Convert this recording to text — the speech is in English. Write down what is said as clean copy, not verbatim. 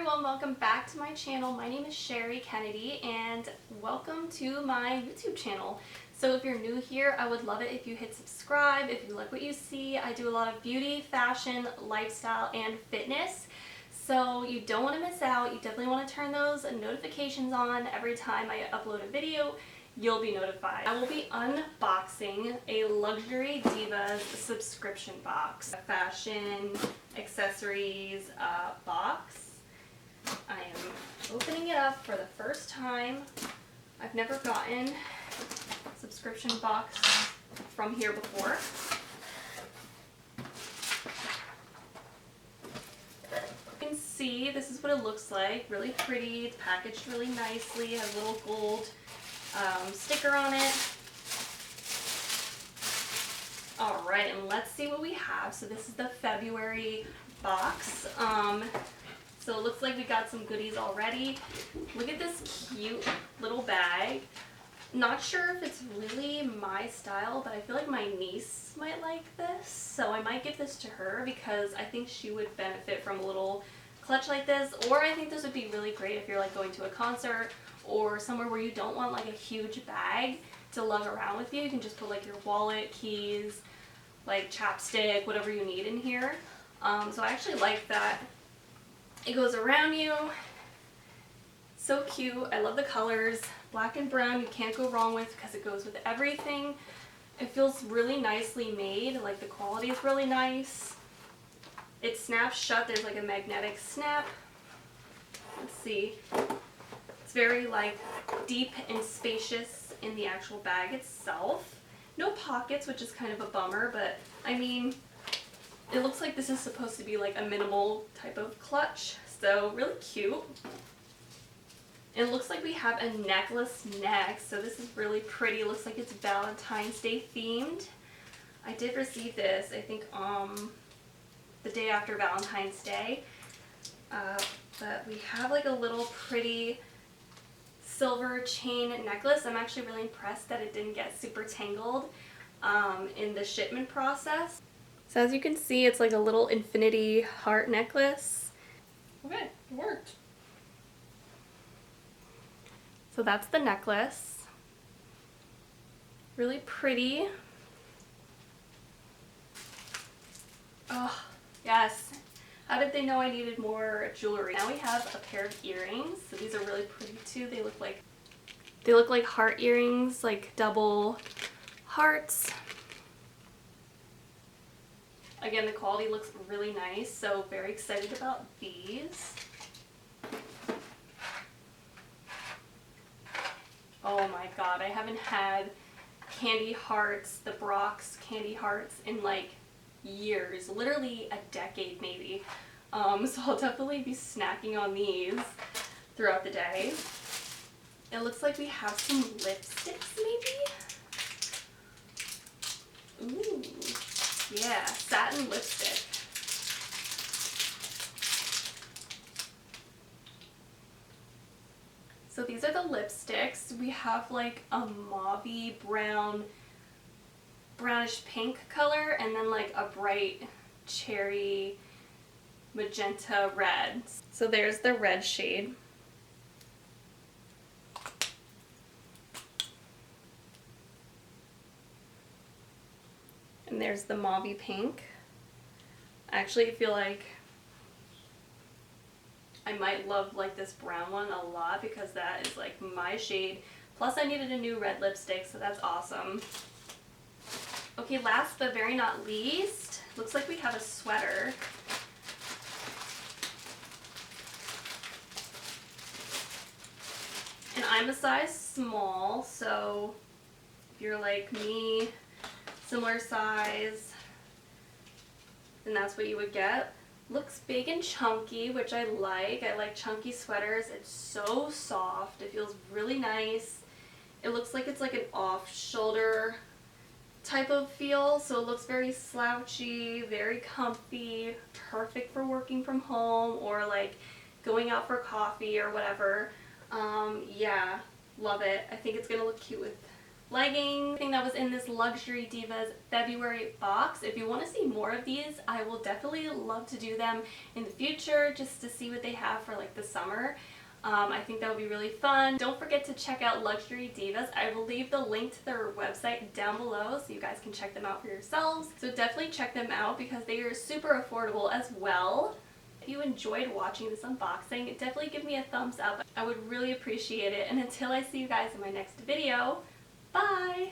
everyone, welcome back to my channel. My name is SHERRYK and welcome to my YouTube channel. So if you're new here, I would love it if you hit subscribe. If you like what you see, I do a lot of beauty, fashion, lifestyle, and fitness. So you don't want to miss out. You definitely want to turn those notifications on. Every time I upload a video, you'll be notified. I will be unboxing a Luxury Divas subscription box. A fashion, accessories box. I am opening it up for the first time. I've never gotten a subscription box from here before. You can see this is what it looks like. Really pretty. It's packaged really nicely. It has a little gold sticker on it. Alright, and let's see what we have. So this is the February box. So it looks like we got some goodies already. Look at this cute little bag. Not sure if it's really my style, but I feel like my niece might like this. So I might give this to her because I think she would benefit from a little clutch like this. Or I think this would be really great if you're like going to a concert or somewhere where you don't want like a huge bag to lug around with you. You can just put like your wallet, keys, like chapstick, whatever you need in here. So I actually like that. It goes around you. So cute. I love the colors. Black and brown you can't go wrong with because it goes with everything. It feels really nicely made. Like the quality is really nice. It snaps shut. There's like a magnetic snap. Let's see. It's very like deep and spacious in the actual bag itself. No pockets, which is kind of a bummer, but I mean, it looks like this is supposed to be like a minimal type of clutch, so really cute. It looks like we have a necklace next, so this is really pretty. It looks like it's Valentine's Day themed. I did receive this, I think, the day after Valentine's Day. But we have like a little pretty silver chain necklace. I'm actually really impressed that it didn't get super tangled in the shipment process. So as you can see, it's like a little infinity heart necklace. Okay, it worked. So that's the necklace. Really pretty. Oh, yes. How did they know I needed more jewelry? Now we have a pair of earrings. So these are really pretty too. They look like heart earrings, like double hearts. Again, the quality looks really nice, so very excited about these. Oh my god, I haven't had candy hearts, the Brock's candy hearts, in like years, literally a decade maybe. So I'll definitely be snacking on these throughout the day. It looks like we have some lipsticks maybe. Ooh. Yeah, Satin Lipstick. So these are the lipsticks. We have like a mauve-y brown, brownish pink color, and then like a bright cherry magenta red. So there's the red shade. And there's the mauve pink. I actually feel like I might love like this brown one a lot because that is like my shade. Plus I needed a new red lipstick, so that's awesome. Okay, last but very not least, looks like we have a sweater. And I'm a size small, so if you're like me, similar size, then that's what you would get. Looks big and chunky, which I like. I like chunky sweaters. It's so soft. It feels really nice. It looks like it's like an off-shoulder type of feel, so it looks very slouchy, very comfy, perfect for working from home or like going out for coffee or whatever. Yeah, love it. I think it's gonna look cute with leggings, thing that was in this Luxury Divas February box. If you want to see more of these, I will definitely love to do them in the future just to see what they have for like the summer. I think that would be really fun. Don't forget to check out Luxury Divas. I will leave the link to their website down below so you guys can check them out for yourselves. So definitely check them out because they are super affordable as well. If you enjoyed watching this unboxing, definitely give me a thumbs up. I would really appreciate it. And until I see you guys in my next video, bye!